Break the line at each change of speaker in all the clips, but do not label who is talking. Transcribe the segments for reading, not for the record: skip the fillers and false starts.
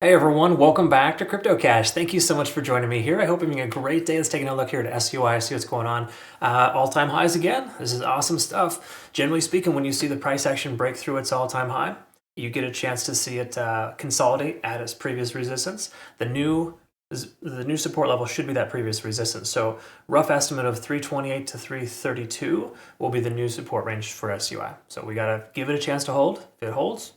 Hey everyone, welcome back to Crypto Cash. Thank you so much for joining me here. I hope you're having a great day. Let's take a look here at SUI, see what's going on. All-time highs again. This is awesome stuff. Generally speaking, when you see the price action break through its all-time high, you get a chance to see it consolidate at its previous resistance. The new support level should be that previous resistance. So rough estimate of 328 to 332 will be the new support range for SUI. So we gotta give it a chance to hold. If it holds,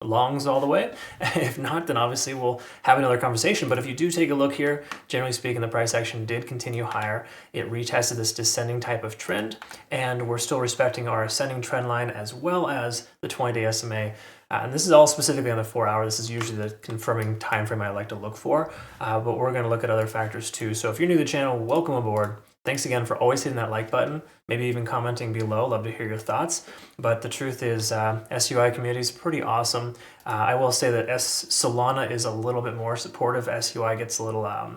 longs all the way. If not, then obviously we'll have another conversation. But if you do take a look here, generally speaking, the price action did continue higher. It retested this descending type of trend, and we're still respecting our ascending trend line as well as the 20-day SMA. And this is all specifically on the 4 hour. This is usually the confirming time frame I like to look for, but we're going to look at other factors too. So if you're new to the channel, welcome aboard. Thanks again for always hitting that like button, maybe even commenting below. Love to hear your thoughts. But the truth is, SUI community is pretty awesome. I will say that Solana is a little bit more supportive. SUI gets a little, I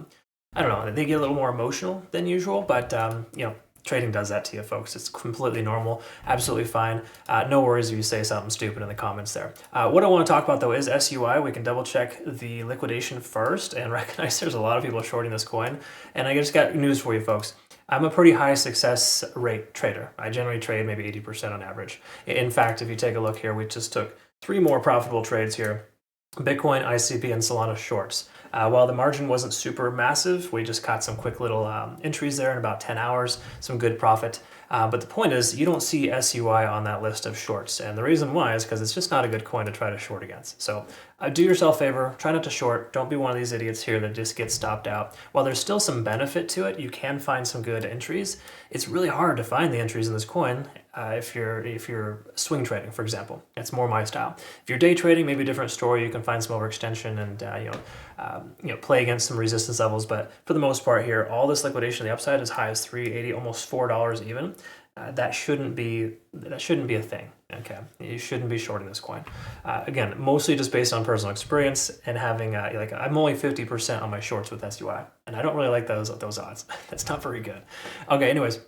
don't know, they get a little more emotional than usual, but you know, trading does that to you, folks. It's completely normal, absolutely fine. No worries if you say something stupid in the comments there. What I want to talk about though is SUI. We can double check the liquidation first and recognize there's a lot of people shorting this coin. And I just got news for you, folks. I'm a pretty high success rate trader. I generally trade maybe 80% on average. In fact, if you take a look here, we just took 3 more profitable trades here. Bitcoin, ICP, and Solana shorts. While the margin wasn't super massive, we just caught some quick little entries there in about 10 hours, some good profit. But the point is, you don't see SUI on that list of shorts. And the reason why is because it's just not a good coin to try to short against. So do yourself a favor, try not to short. Don't be one of these idiots here that just gets stopped out. While there's still some benefit to it, you can find some good entries. It's really hard to find the entries in this coin if you're swing trading, for example. It's more my style. If you're day trading, maybe a different story. You can find some overextension and play against some resistance levels. But for the most part here, all this liquidation, the upside is high as $3.80, almost $4 even. That shouldn't be a thing. Okay, you shouldn't be shorting this coin. Again, mostly just based on personal experience and having I'm only 50% on my shorts with SUI, and I don't really like those odds. That's not very good. Okay, anyways.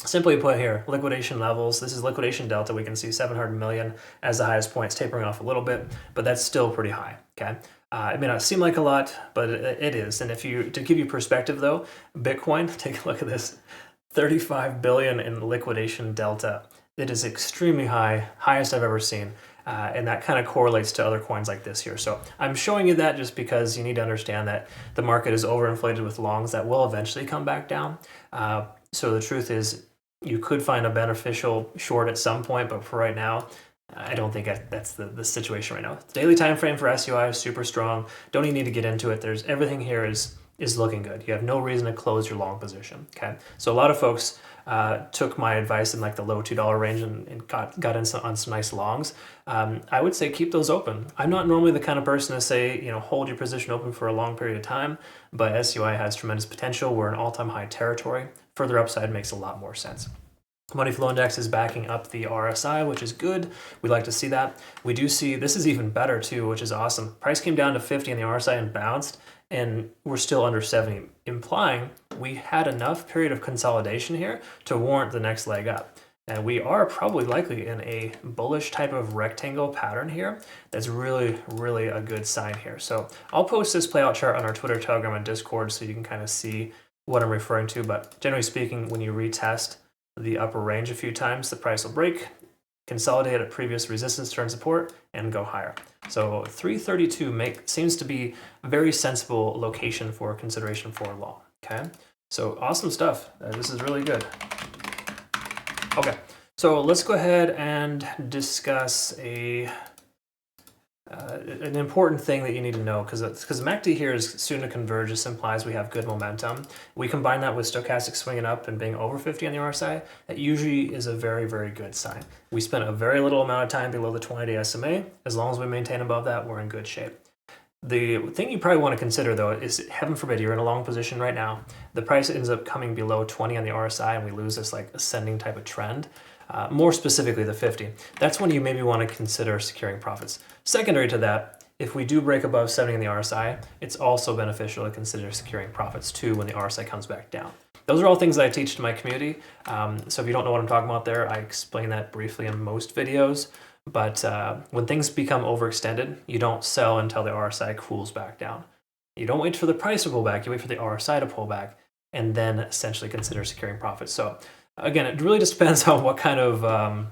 Simply put here, liquidation levels, this is liquidation delta. We can see 700 million as the highest point. It's tapering off a little bit, but that's still pretty high, okay? It may not seem like a lot, but it is. And to give you perspective though, Bitcoin, take a look at this, 35 billion in liquidation delta. It is extremely high, highest I've ever seen. And that kind of correlates to other coins like this here. So I'm showing you that just because you need to understand that the market is overinflated with longs that will eventually come back down. So the truth is, you could find a beneficial short at some point, but for right now, I don't think that's the situation right now. The daily time frame for SUI is super strong. Don't even need to get into it. There's everything here is looking good. You have no reason to close your long position. Okay, so a lot of folks took my advice in like the low $2 range and got in on some nice longs. I would say keep those open. I'm not normally the kind of person to say, hold your position open for a long period of time, but SUI has tremendous potential. We're in all-time high territory. Further upside makes a lot more sense. Money flow index is backing up the RSI, which is good. We like to see that. We do see, this is even better too, which is awesome. Price came down to 50 on the RSI and bounced, and we're still under 70, implying we had enough period of consolidation here to warrant the next leg up. And we are probably likely in a bullish type of rectangle pattern here. That's really, really a good sign here. So I'll post this playout chart on our Twitter, Telegram, and Discord so you can kind of see what I'm referring to. But generally speaking, when you retest the upper range a few times, the price will break, consolidate at previous resistance, turn support, and go higher. So 332 seems to be a very sensible location for consideration for long. Okay, so awesome stuff. This is really good. Okay, so let's go ahead and discuss an important thing that you need to know, because MACD here is soon to converge. This implies we have good momentum. We combine that with stochastic swinging up and being over 50 on the RSI. That usually is a very, very good sign. We spent a very little amount of time below the 20-day SMA. As long as we maintain above that, we're in good shape. The thing you probably want to consider though is, heaven forbid, you're in a long position right now. The price ends up coming below 20 on the RSI and we lose this like ascending type of trend. More specifically the 50. That's when you maybe want to consider securing profits. Secondary to that, if we do break above 70 in the RSI, it's also beneficial to consider securing profits too when the RSI comes back down. Those are all things that I teach to my community. So if you don't know what I'm talking about there, I explain that briefly in most videos. But when things become overextended, you don't sell until the RSI cools back down. You don't wait for the price to pull back, you wait for the RSI to pull back, and then essentially consider securing profits. So again, it really just depends on what kind of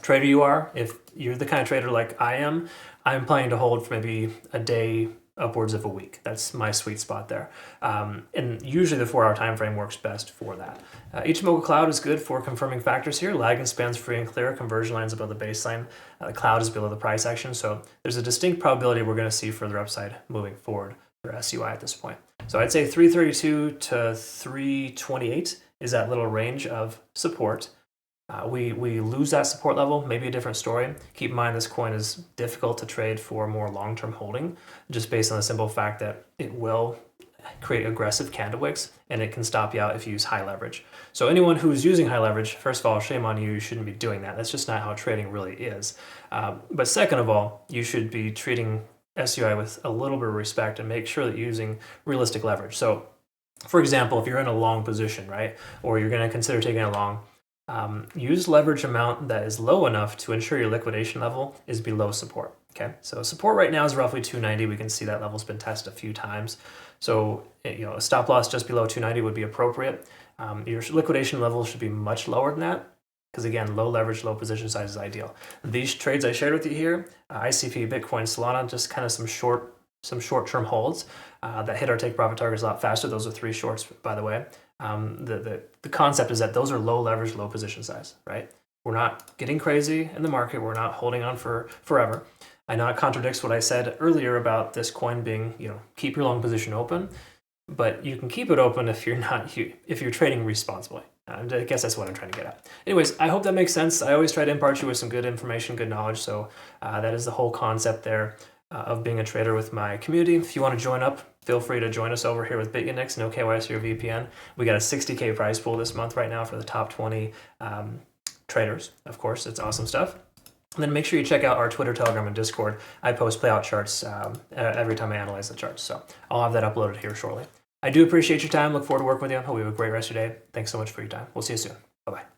trader you are. If you're the kind of trader like I am, I'm planning to hold for maybe a day, upwards of a week. That's my sweet spot there. And usually the 4-hour time frame works best for that. Ichimoku Cloud is good for confirming factors here. Lagging spans free and clear, conversion lines above the baseline. The cloud is below the price action. So there's a distinct probability we're going to see further upside moving forward for SUI at this point. So I'd say 332 to 328 is that little range of support. We lose that support level, maybe a different story. Keep in mind this coin is difficult to trade for more long-term holding, just based on the simple fact that it will create aggressive candle wicks and it can stop you out if you use high leverage. So anyone who's using high leverage, first of all, shame on you, you shouldn't be doing that. That's just not how trading really is. But second of all, you should be treating SUI with a little bit of respect and make sure that you're using realistic leverage. So for example, if you're in a long position, right, or you're going to consider taking a long, use leverage amount that is low enough to ensure your liquidation level is below support. Okay, so support right now is roughly 290. We can see that level's been tested a few times. So a stop loss just below 290 would be appropriate. Your liquidation level should be much lower than that, because again, low leverage, low position size is ideal. These trades I shared with you here, ICP, Bitcoin, Solana, just kind of some short-term holds that hit our take profit targets a lot faster. Those are 3 shorts, by the way. The concept is that those are low leverage, low position size, right? We're not getting crazy in the market. We're not holding on for forever. I know it contradicts what I said earlier about this coin being, keep your long position open, but you can keep it open if you're trading responsibly. I guess that's what I'm trying to get at. Anyways, I hope that makes sense. I always try to impart you with some good information, good knowledge. So that is the whole concept there of being a trader with my community. If you want to join up, feel free to join us over here with Bitunix, no KYC or VPN. We got a 60K prize pool this month right now for the top 20 traders. Of course, it's awesome stuff. And then make sure you check out our Twitter, Telegram, and Discord. I post playout charts every time I analyze the charts. So I'll have that uploaded here shortly. I do appreciate your time. Look forward to working with you. Hope you have a great rest of your day. Thanks so much for your time. We'll see you soon. Bye-bye.